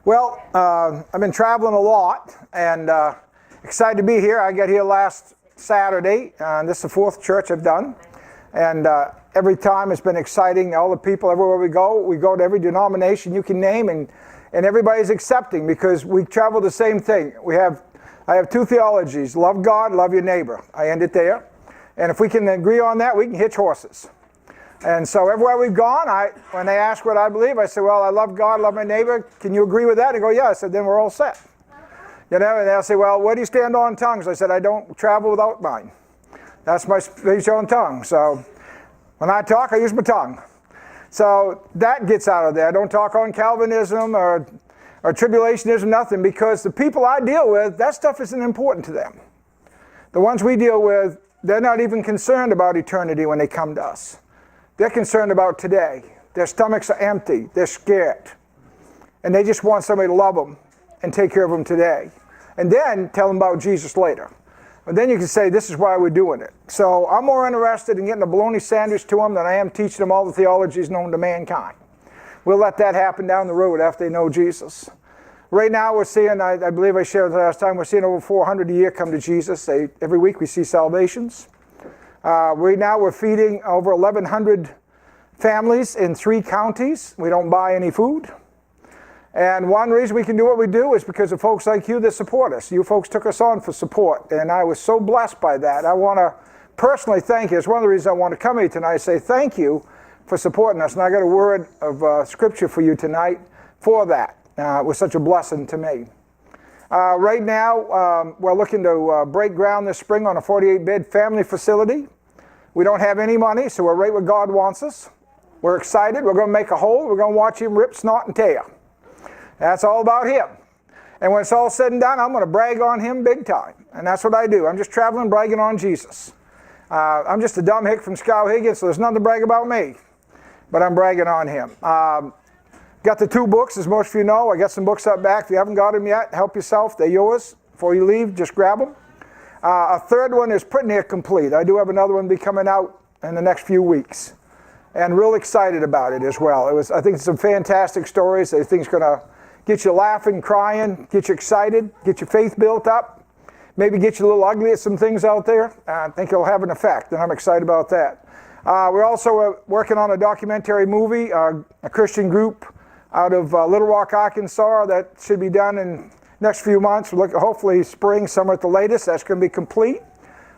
Well, I've been traveling a lot and excited to be here. I got here last Saturday, and this is the fourth church I've done. And every time it's been exciting. All the people, everywhere we go to every denomination you can name, and everybody's accepting because we travel the same thing. I have two theologies: love God, love your neighbor. I end it there. And if we can agree on that, we can hitch horses. And so everywhere we've gone, when they ask what I believe, I say, well, I love God, love my neighbor. Can you agree with that? They go, yeah. I said, then we're all set. You know, and they'll say, well, where do you stand on tongues? I said, I don't travel without mine. That's my speech on tongue. So when I talk, I use my tongue. So that gets out of there. I don't talk on Calvinism or tribulationism, nothing, because the people I deal with, that stuff isn't important to them. The ones we deal with, they're not even concerned about eternity when they come to us. They're concerned about today. Their stomachs are empty. They're scared. And they just want somebody to love them and take care of them today. And then tell them about Jesus later. And then you can say, this is why we're doing it. So I'm more interested in getting a bologna sandwich to them than I am teaching them all the theologies known to mankind. We'll let that happen down the road after they know Jesus. Right now we're seeing, I believe I shared last time, we're seeing over 400 a year come to Jesus. Every week we see salvations. Right now we're feeding over 1,100 families in 3 counties. We don't buy any food. And one reason we can do what we do is because of folks like you that support us. You folks took us on for support, and I was so blessed by that. I want to personally thank you. It's one of the reasons I want to come here tonight. Say thank you for supporting us. And I got a word of scripture for you tonight for that. It was such a blessing to me. Right now, we're looking to break ground this spring on a 48-bed family facility. We don't have any money, so we're right where God wants us. We're excited. We're going to make a hole. We're going to watch him rip, snot, and tear. That's all about him. And when it's all said and done, I'm going to brag on him big time. And that's what I do. I'm just traveling, bragging on Jesus. I'm just a dumb hick from Skowhegan, so there's nothing to brag about me. But I'm bragging on him. Got the 2 books, as most of you know. I got some books up back. If you haven't got them yet, help yourself. They're yours. Before you leave, just grab them. A third one is pretty near complete. I do have another one be coming out in the next few weeks. And real excited about it as well. I think it's some fantastic stories. I think it's going to get you laughing, crying, get you excited, get your faith built up, maybe get you a little ugly at some things out there. I think it'll have an effect, and I'm excited about that. We're also working on a documentary movie, a Christian group out of Little Rock, Arkansas, that should be done in the next few months. Hopefully spring, summer at the latest. That's going to be complete.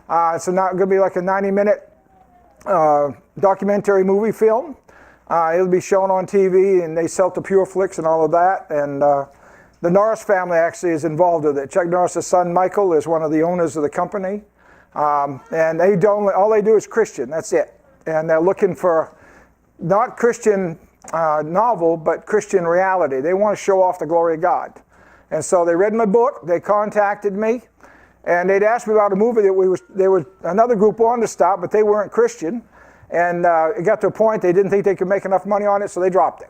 It's not going to be like a 90-minute documentary movie film. It'll be shown on TV, and they sell to Pure Flix and all of that. And the Norris family actually is involved with it. Chuck Norris' son Michael is one of the owners of the company. And all they do is Christian. That's it. And they're looking for not Christian novel, but Christian reality. They want to show off the glory of God. And so they read my book. They contacted me. And they'd asked me about a movie that another group wanted to start, but they weren't Christian. And it got to a point they didn't think they could make enough money on it, so they dropped it.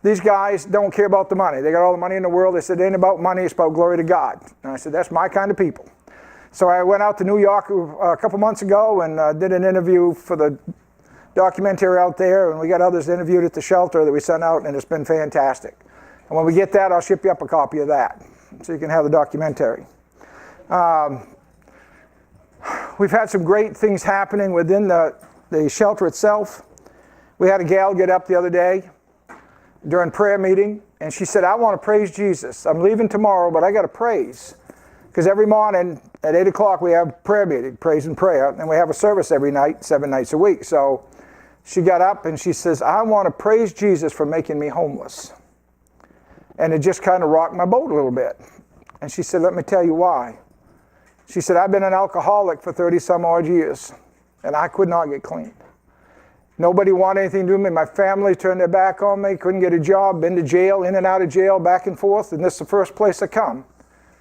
These guys don't care about the money. They got all the money in the world. They said, it ain't about money, it's about glory to God. And I said, that's my kind of people. So I went out to New York a couple months ago and did an interview for the documentary out there, and we got others interviewed at the shelter that we sent out, and it's been fantastic. And when we get that, I'll ship you up a copy of that, so you can have the documentary. We've had some great things happening within the shelter itself. We had a gal get up the other day during prayer meeting, and she said, I want to praise Jesus. I'm leaving tomorrow, but I got to praise. Because every morning at 8 o'clock we have prayer meeting, praise and prayer, and we have a service every night, 7 nights a week. So she got up and she says, I want to praise Jesus for making me homeless. And it just kind of rocked my boat a little bit. And she said, let me tell you why. She said, I've been an alcoholic for 30 some odd years, and I could not get clean. Nobody wanted anything to do with me. My family turned their back on me, couldn't get a job, been to jail, in and out of jail, back and forth, and this is the first place I come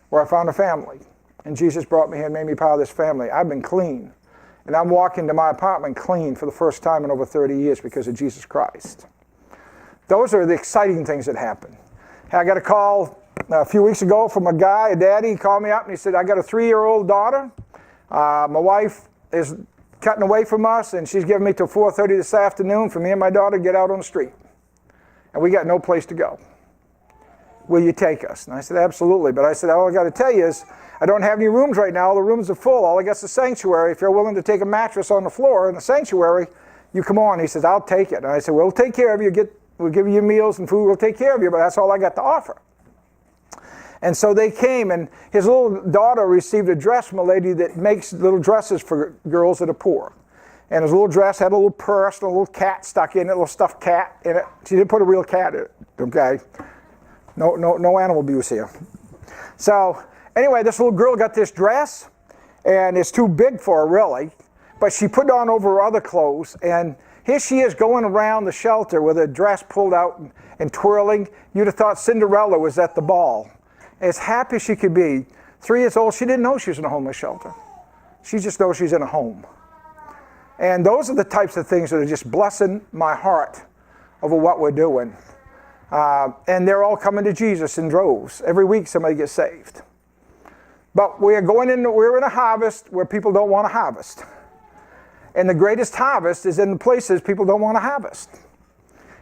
where I found a family. And Jesus brought me here and made me part of this family. I've been clean. And I'm walking to my apartment clean for the first time in over 30 years because of Jesus Christ. Those are the exciting things that happen. I got a call a few weeks ago from a guy, a daddy. He called me up and he said, I got a 3-year-old daughter. My wife is cutting away from us, and she's giving me till 4:30 this afternoon for me and my daughter to get out on the street. And we got no place to go. will you take us? And I said, absolutely. But I said, all I got to tell you is, I don't have any rooms right now. All the rooms are full. All I got is the sanctuary. If you're willing to take a mattress on the floor in the sanctuary, you come on. He says, I'll take it. And I said, we'll take care of you. We'll give you your meals and food. We'll take care of you, but that's all I got to offer. And so they came, and his little daughter received a dress from a lady that makes little dresses for girls that are poor. And his little dress had a little purse and a little cat stuck in it, a little stuffed cat in it. She didn't put a real cat in it, okay? No animal abuse here. So anyway, this little girl got this dress, and it's too big for her, really. But she put it on over her other clothes, and here she is going around the shelter with her dress pulled out and twirling. You'd have thought Cinderella was at the ball. As happy as she could be. 3 years old, she didn't know she was in a homeless shelter. She just knows she's in a home. And those are the types of things that are just blessing my heart over what we're doing. And they're all coming to Jesus in droves. Every week somebody gets saved. But we're in a harvest where people don't want to harvest. And the greatest harvest is in the places people don't want to harvest.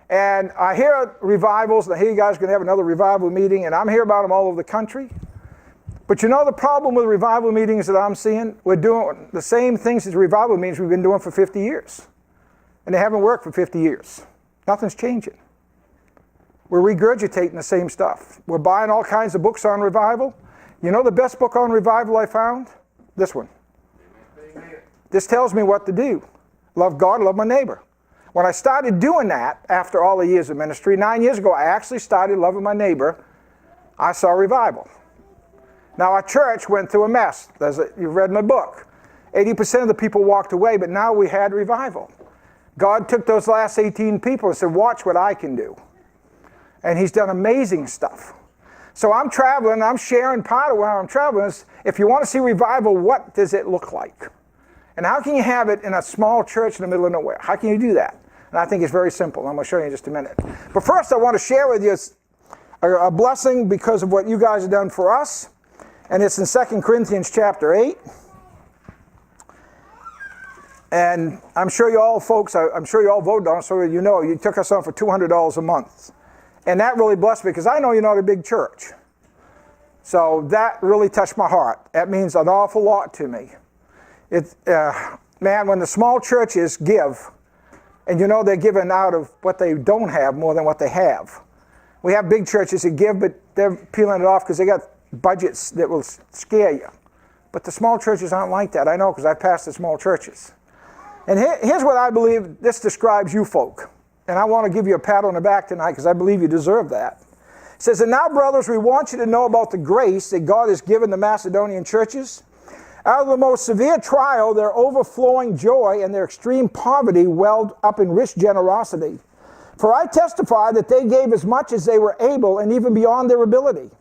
And I hear revivals, and I hear you guys are going to have another revival meeting, and I'm hearing about them all over the country. But you know the problem with revival meetings that I'm seeing? We're doing the same things as revival meetings we've been doing for 50 years. And they haven't worked for 50 years. Nothing's changing. We're regurgitating the same stuff. We're buying all kinds of books on revival. You know the best book on revival I found? This one. This tells me what to do. Love God, love my neighbor. When I started doing that, after all the years of ministry, 9 years ago, I actually started loving my neighbor. I saw revival. Now, our church went through a mess. You've read my book. 80% of the people walked away, but now we had revival. God took those last 18 people and said, watch what I can do. And he's done amazing stuff. So I'm traveling, I'm sharing part of where I'm traveling. If you want to see revival, what does it look like? And how can you have it in a small church in the middle of nowhere? How can you do that? And I think it's very simple. I'm going to show you in just a minute. But first, I want to share with you a blessing because of what you guys have done for us. And it's in 2 Corinthians chapter 8. And I'm sure you all folks, I'm sure you all voted on it, so you know you took us on for $200 a month. And that really blessed me because I know you're not a big church. So that really touched my heart. That means an awful lot to me. Man, when the small churches give, and you know they're giving out of what they don't have more than what they have. We have big churches that give, but they're peeling it off because they got budgets that will scare you. But the small churches aren't like that. I know because I've passed the small churches. And here's what I believe this describes you folk. And I want to give you a pat on the back tonight because I believe you deserve that. It says, and now, brothers, we want you to know about the grace that God has given the Macedonian churches. Out of the most severe trial, their overflowing joy and their extreme poverty welled up in rich generosity. For I testify that they gave as much as they were able and even beyond their ability.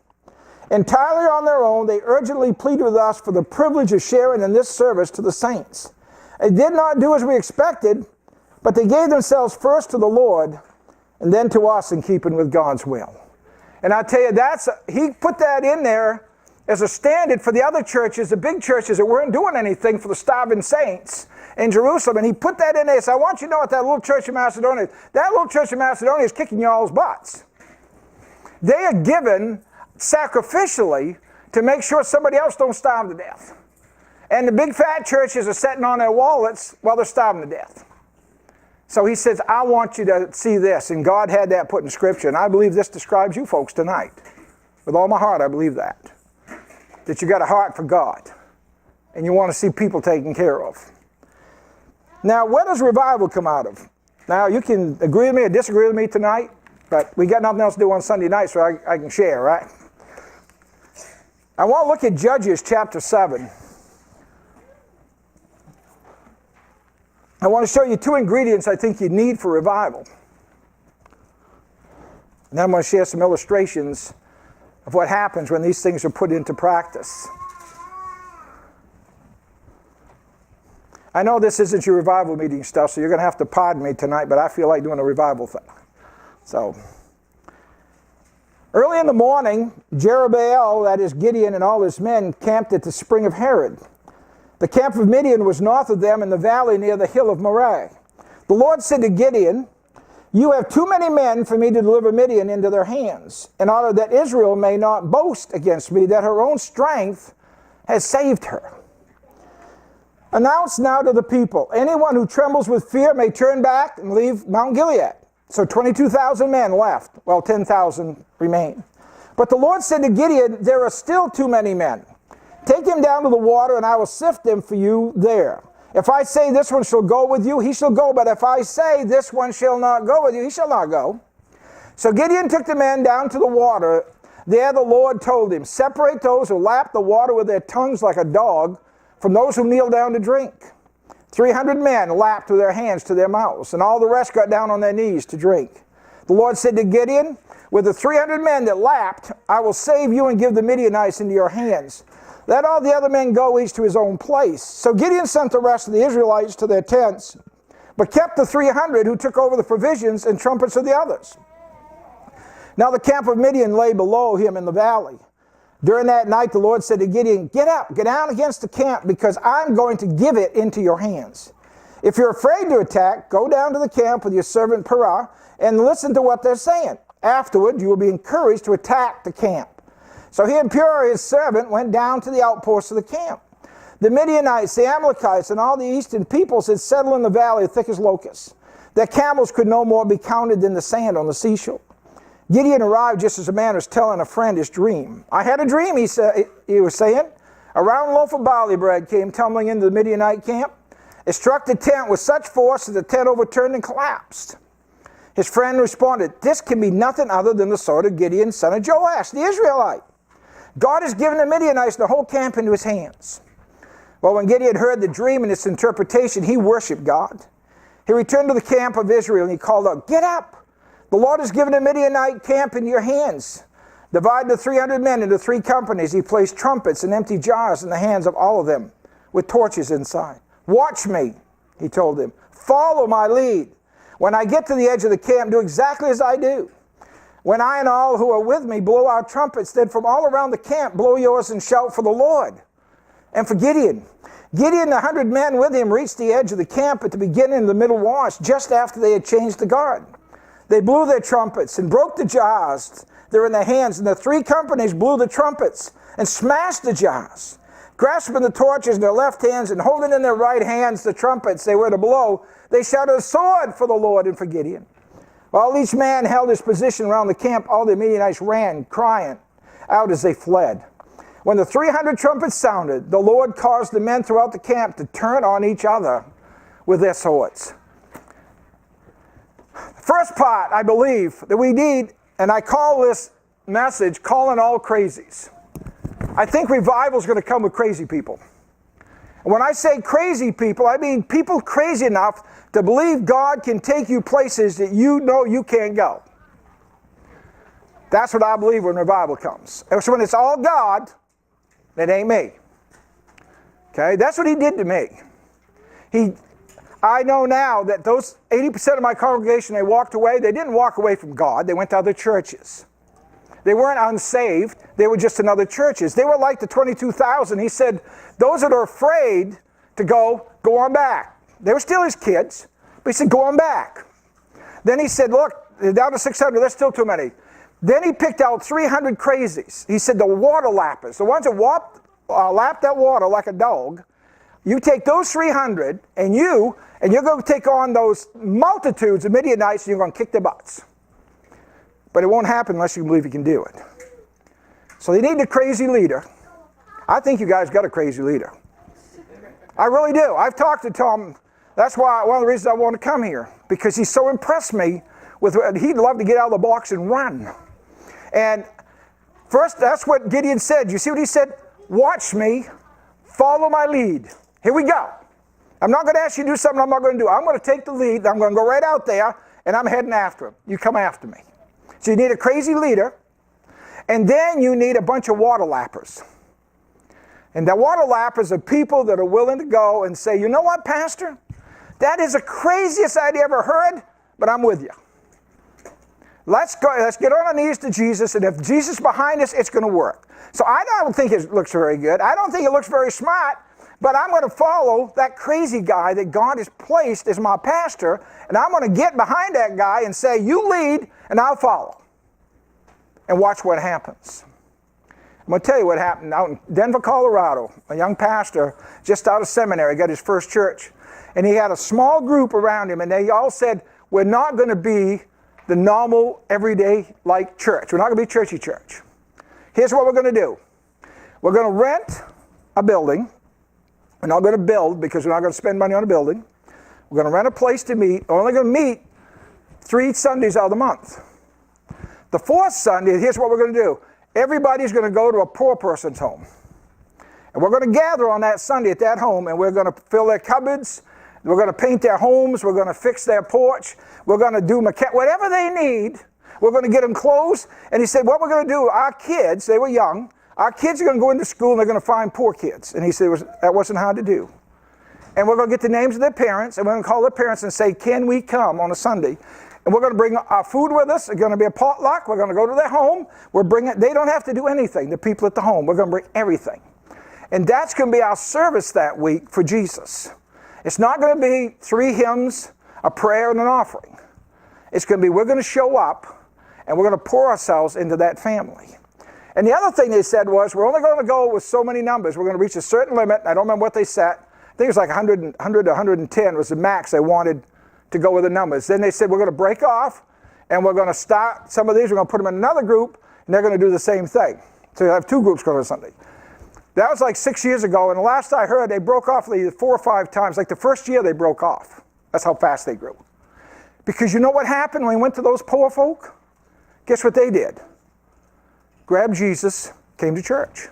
Entirely on their own, they urgently pleaded with us for the privilege of sharing in this service to the saints. They did not do as we expected, but they gave themselves first to the Lord and then to us in keeping with God's will. And I tell you, he put that in there as a standard for the other churches, the big churches that weren't doing anything for the starving saints in Jerusalem. And he put that in there. So I want you to know what that little church in Macedonia, that little church in Macedonia is kicking y'all's butts. They are given sacrificially to make sure somebody else don't starve to death. And the big fat churches are sitting on their wallets while they're starving to death. So he says, I want you to see this. And God had that put in Scripture. And I believe this describes you folks tonight. With all my heart, I believe that. That you got a heart for God. And you want to see people taken care of. Now, where does revival come out of? Now, you can agree with me or disagree with me tonight. But we got nothing else to do on Sunday night, so I can share, right? I want to look at Judges chapter 7. I want to show you two ingredients I think you need for revival. And then I'm going to share some illustrations of what happens when these things are put into practice. I know this isn't your revival meeting stuff, so you're going to have to pardon me tonight, but I feel like doing a revival thing. So, early in the morning, Jerubbaal, that is Gideon and all his men, camped at the spring of Harod. The camp of Midian was north of them in the valley near the hill of Moreh. The Lord said to Gideon, You have too many men for me to deliver Midian into their hands, in order that Israel may not boast against me that her own strength has saved her. Announce now to the people, anyone who trembles with fear may turn back and leave Mount Gilead. So 22,000 men left, while 10,000 remain. But the Lord said to Gideon, there are still too many men. Take him down to the water, and I will sift them for you there. If I say this one shall go with you, he shall go. But if I say this one shall not go with you, he shall not go. So Gideon took the men down to the water. There the Lord told him, separate those who lap the water with their tongues like a dog from those who kneel down to drink. 300 men lapped with their hands to their mouths, and all the rest got down on their knees to drink. The Lord said to Gideon, with the 300 men that lapped, I will save you and give the Midianites into your hands. Let all the other men go each to his own place. So Gideon sent the rest of the Israelites to their tents, but kept the 300 who took over the provisions and trumpets of the others. Now the camp of Midian lay below him in the valley. During that night the Lord said to Gideon, get up, get down against the camp, because I'm going to give it into your hands. If you're afraid to attack, go down to the camp with your servant Purah and listen to what they're saying. Afterward you will be encouraged to attack the camp. So he and Purah, his servant, went down to the outposts of the camp. The Midianites, the Amalekites, and all the eastern peoples had settled in the valley thick as locusts. Their camels could no more be counted than the sand on the seashore. Gideon arrived just as a man was telling a friend his dream. I had a dream, he was saying. A round loaf of barley bread came tumbling into the Midianite camp. It struck the tent with such force that the tent overturned and collapsed. His friend responded, this can be nothing other than the sword of Gideon, son of Joash, the Israelite. God has given the Midianites the whole camp into his hands. Well, when Gideon heard the dream and its interpretation, he worshipped God. He returned to the camp of Israel and he called out, get up! The Lord has given the Midianite camp into your hands. Divide the 300 men into 3 companies. He placed trumpets and empty jars in the hands of all of them with torches inside. Watch me, he told them. Follow my lead. When I get to the edge of the camp, do exactly as I do. When I and all who are with me blow our trumpets, then from all around the camp blow yours and shout for the Lord and for Gideon. Gideon and 100 men with him reached the edge of the camp at the beginning of the middle watch, just after they had changed the guard. They blew their trumpets and broke the jars that were in their hands, and the 3 companies blew the trumpets and smashed the jars. Grasping the torches in their left hands and holding in their right hands the trumpets they were to blow, they shouted, a sword for the Lord and for Gideon. While each man held his position around the camp, all the Midianites ran, crying out as they fled. When the 300 trumpets sounded, the Lord caused the men throughout the camp to turn on each other with their swords. First part, I believe, that we need, and I call this message, calling all crazies. I think revival is going to come with crazy people. And when I say crazy people, I mean people crazy enough to believe God can take you places that you know you can't go. That's what I believe when revival comes. And so when it's all God, it ain't me. Okay, that's what he did to me. I know now that those 80% of my congregation, they walked away. They didn't walk away from God. They went to other churches. They weren't unsaved. They were just in other churches. They were like the 22,000. He said, those that are afraid to go on back. They were still his kids, but he said, go on back. Then he said, look, they're down to 600. There's still too many. Then he picked out 300 crazies. He said, the water lappers, the ones that lap that water like a dog, you take those 300 and you're going to take on those multitudes of Midianites and you're going to kick their butts. But it won't happen unless you believe you can do it. So they need a crazy leader. I think you guys got a crazy leader. I really do. I've talked to Tom. That's why one of the reasons I want to come here, because he so impressed me with, he'd love to get out of the box and run. And first, that's what Gideon said. You see what he said? Watch me, follow my lead. Here we go. I'm not going to ask you to do something I'm not going to do. I'm going to take the lead. I'm going to go right out there, and I'm heading after him. You come after me. So you need a crazy leader, and then you need a bunch of water lappers. And the water lappers are people that are willing to go and say, you know what, Pastor? That is the craziest idea I ever heard, but I'm with you. Let's go. Let's get on our knees to Jesus, and if Jesus is behind us, it's going to work. So I don't think it looks very good. I don't think it looks very smart, but I'm going to follow that crazy guy that God has placed as my pastor, and I'm going to get behind that guy and say, you lead, and I'll follow. And watch what happens. I'm going to tell you what happened out in Denver, Colorado. A young pastor, just out of seminary, got his first church. And he had a small group around him, and they all said, we're not going to be the normal, everyday, like church. We're not going to be churchy church. Here's what we're going to do. We're going to rent a building. We're not going to build because we're not going to spend money on a building. We're going to rent a place to meet. We're only going to meet 3 Sundays out of the month. The 4th Sunday, here's what we're going to do. Everybody's going to go to a poor person's home. And we're going to gather on that Sunday at that home, and we're going to fill their cupboards. We're going to paint their homes. We're going to fix their porch. We're going to do whatever they need. We're going to get them clothes. And he said, what we're going to do, our kids, they were young, our kids are going to go into school and they're going to find poor kids. And he said, that wasn't hard to do. And we're going to get the names of their parents, and we're going to call their parents and say, can we come on a Sunday? And we're going to bring our food with us. It's going to be a potluck. We're going to go to their home. They don't have to do anything, the people at the home. We're going to bring everything. And that's going to be our service that week for Jesus. It's not going to be 3 hymns, a prayer, and an offering. It's going to be, we're going to show up, and we're going to pour ourselves into that family. And the other thing they said was, we're only going to go with so many numbers. We're going to reach a certain limit. I don't remember what they set. I think it was like 100 to 110 was the max they wanted to go with the numbers. Then they said, we're going to break off, and we're going to start some of these. We're going to put them in another group, and they're going to do the same thing. So you have 2 groups going to Sunday. That was like 6 years ago, and the last I heard, they broke off 4 or 5 times. Like the first year, they broke off. That's how fast they grew. Because you know what happened when we went to those poor folk? Guess what they did? Grabbed Jesus, came to church.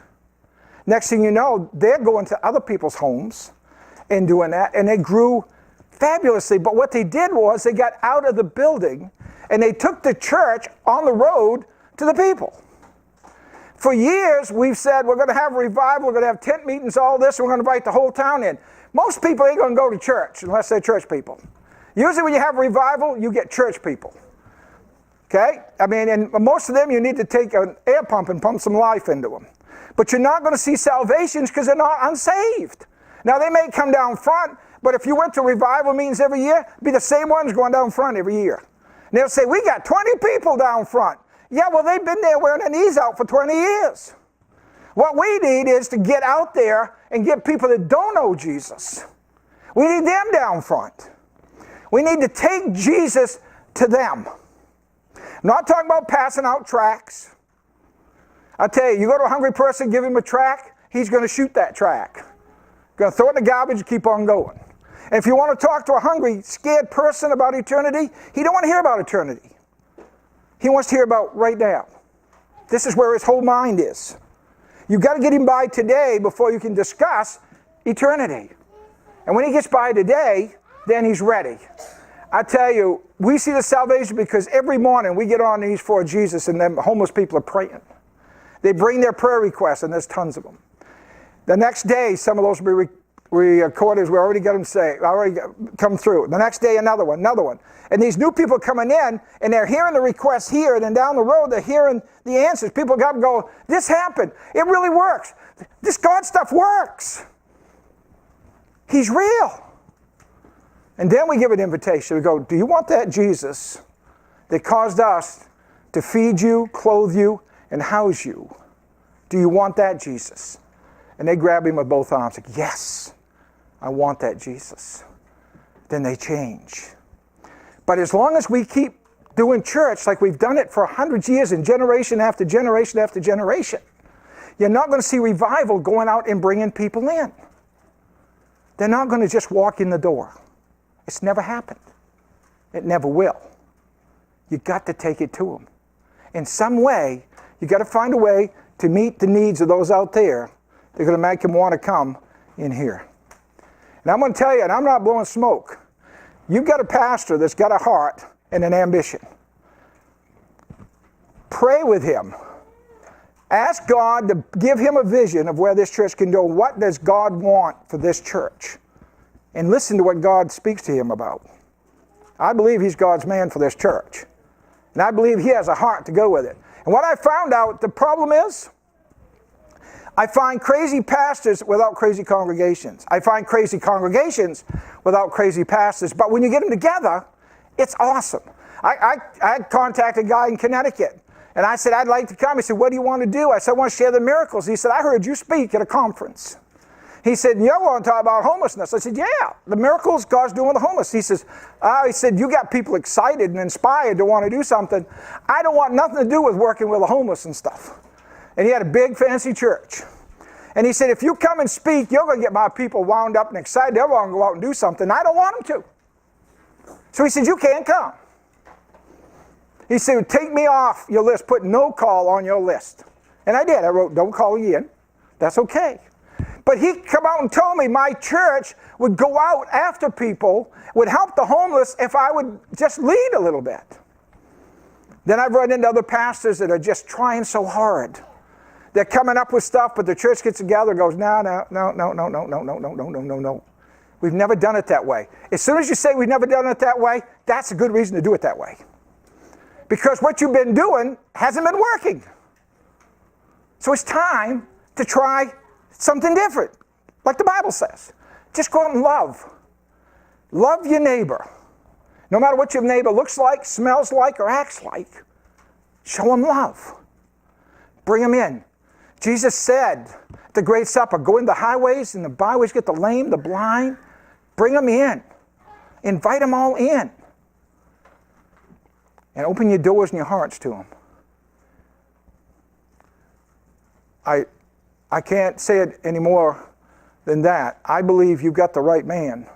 Next thing you know, they're going to other people's homes and doing that, and they grew fabulously. But what they did was they got out of the building, and they took the church on the road to the people. For years, we've said we're going to have a revival, we're going to have tent meetings, all this, we're going to invite the whole town in. Most people ain't going to go to church unless they're church people. Usually when you have a revival, you get church people. Okay? I mean, and most of them, you need to take an air pump and pump some life into them. But you're not going to see salvations because they're not unsaved. Now, they may come down front, but if you went to revival meetings every year, it'd be the same ones going down front every year. And they'll say, we got 20 people down front. Yeah, well, they've been there wearing their knees out for 20 years. What we need is to get out there and get people that don't know Jesus. We need them down front. We need to take Jesus to them. I'm not talking about passing out tracts. I tell you, you go to a hungry person, give him a tract, he's going to shoot that tract. Going to throw it in the garbage and keep on going. And if you want to talk to a hungry, scared person about eternity, he don't want to hear about eternity. He wants to hear about right now. This is where his whole mind is. You've got to get him by today before you can discuss eternity. And when he gets by today, then he's ready. I tell you, we see the salvation because every morning we get on our knees for Jesus, and then homeless people are praying. They bring their prayer requests, and there's tons of them. The next day, some of those will be recorded. We already got them saved. Already come through. The next day, another one. And these new people coming in, and they're hearing the requests here, and then down the road, they're hearing the answers. People got to go, this happened. It really works. This God stuff works. He's real. And then we give an invitation. We go, do you want that Jesus that caused us to feed you, clothe you, and house you? Do you want that Jesus? And they grab him with both arms. Like, yes, I want that Jesus. Then they change. But as long as we keep doing church like we've done it for hundreds of years and generation after generation after generation, you're not going to see revival going out and bringing people in. They're not going to just walk in the door. It's never happened. It never will. You've got to take it to them. In some way, you've got to find a way to meet the needs of those out there. They're going to make them want to come in here. And I'm going to tell you, and I'm not blowing smoke, you've got a pastor that's got a heart and an ambition. Pray with him. Ask God to give him a vision of where this church can go. What does God want for this church? And listen to what God speaks to him about. I believe he's God's man for this church. And I believe he has a heart to go with it. And what I found out, the problem is, I find crazy pastors without crazy congregations. I find crazy congregations without crazy pastors. But when you get them together, it's awesome. I contacted a guy in Connecticut, and I said, I'd like to come. He said, what do you want to do? I said, I want to share the miracles. He said, I heard you speak at a conference. He said, you want to talk about homelessness? I said, yeah, the miracles God's doing with the homeless. He said, you got people excited and inspired to want to do something. I don't want nothing to do with working with the homeless and stuff. And he had a big fancy church. And he said, if you come and speak, you're going to get my people wound up and excited. They're going to go out and do something. I don't want them to. So he said, you can't come. He said, take me off your list. Put no call on your list. And I did. I wrote, don't call again. That's okay. But he come out and told me my church would go out after people, would help the homeless if I would just lead a little bit. Then I've run into other pastors that are just trying so hard. They're coming up with stuff, but the church gets together and goes, no. We've never done it that way. As soon as you say we've never done it that way, that's a good reason to do it that way. Because what you've been doing hasn't been working. So it's time to try something different, like the Bible says. Just go out and love. Love your neighbor. No matter what your neighbor looks like, smells like, or acts like, show them love. Bring them in. Jesus said at the Great Supper, go in the highways and the byways, get the lame, the blind, bring them in. Invite them all in. And open your doors and your hearts to them. I can't say it any more than that. I believe you've got the right man.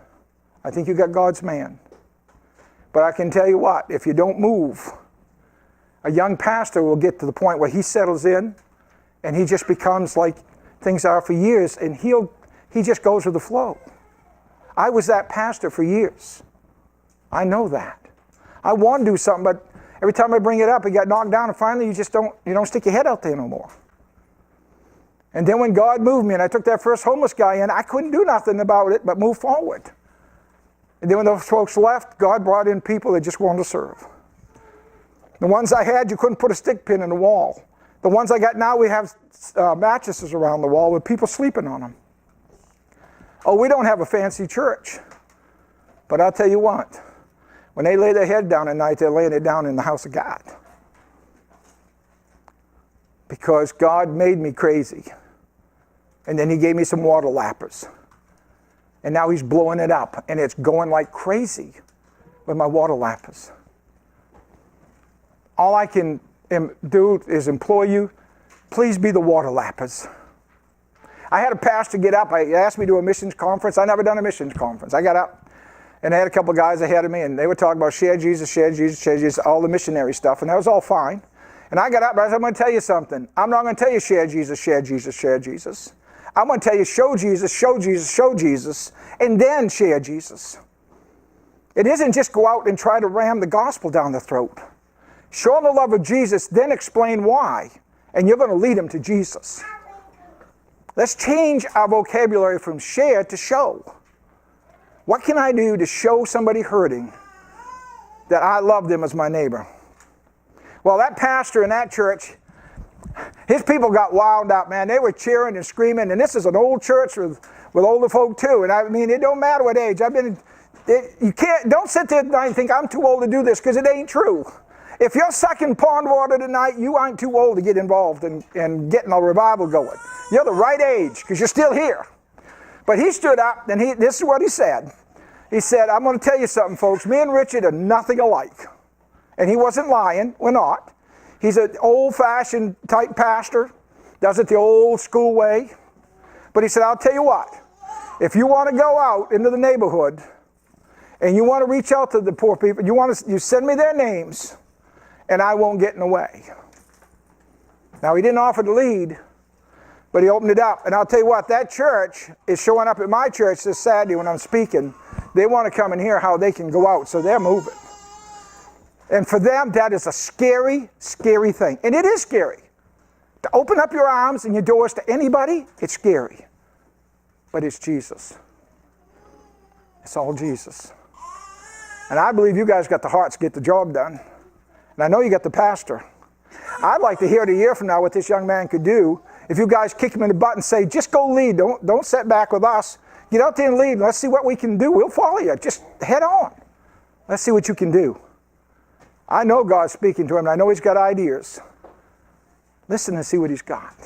I think you've got God's man. But I can tell you what, if you don't move, a young pastor will get to the point where he settles in and he just becomes like things are for years, and he just goes with the flow. I was that pastor for years. I know that. I want to do something, but every time I bring it up, it got knocked down, and finally you don't stick your head out there no more. And then when God moved me and I took that first homeless guy in, I couldn't do nothing about it but move forward. And then when those folks left, God brought in people that just wanted to serve. The ones I had, you couldn't put a stick pin in the wall. The ones I got now, we have mattresses around the wall with people sleeping on them. Oh, we don't have a fancy church. But I'll tell you what, when they lay their head down at night, they're laying it down in the house of God. Because God made me crazy. And then he gave me some water lappers. And now he's blowing it up. And it's going like crazy with my water lappers. All I can do is implore you, please be the water lappers. I had a pastor get up. He asked me to do a missions conference. I never done a missions conference. I got up, and I had a couple of guys ahead of me, and they were talking about share Jesus, share Jesus, share Jesus, all the missionary stuff, and that was all fine. And I got up, and I said, I'm going to tell you something. I'm not going to tell you share Jesus, share Jesus, share Jesus. I'm going to tell you show Jesus, show Jesus, show Jesus, and then share Jesus. It isn't just go out and try to ram the gospel down the throat. Show them the love of Jesus, then explain why, and you're going to lead them to Jesus. Let's change our vocabulary from share to show. What can I do to show somebody hurting that I love them as my neighbor? Well, that pastor in that church, his people got wound up, man. They were cheering and screaming, and this is an old church with older folk too. And I mean, it don't matter what age. Don't sit there tonight and think I'm too old to do this, because it ain't true. If you're sucking pond water tonight, you aren't too old to get involved in getting a revival going. You're the right age, because you're still here. But he stood up, and this is what he said. He said, I'm going to tell you something, folks. Me and Richard are nothing alike. And he wasn't lying. We're not. He's an old-fashioned type pastor, does it the old school way. But he said, I'll tell you what. If you want to go out into the neighborhood, and you want to reach out to the poor people, you send me their names, and I won't get in the way. Now, he didn't offer to lead, but he opened it up. And I'll tell you what, that church is showing up at my church this Saturday when I'm speaking. They want to come and hear how they can go out, so they're moving. And for them, that is a scary, scary thing. And it is scary. To open up your arms and your doors to anybody, it's scary. But it's Jesus. It's all Jesus. And I believe you guys got the hearts to get the job done. And I know you got the pastor. I'd like to hear it a year from now what this young man could do If you guys kick him in the butt and say, just go lead, don't sit back with us. Get out there and lead. Let's see what we can do. We'll follow you. Just head on. Let's see what you can do. I know God's speaking to him, and I know he's got ideas. Listen and see what he's got.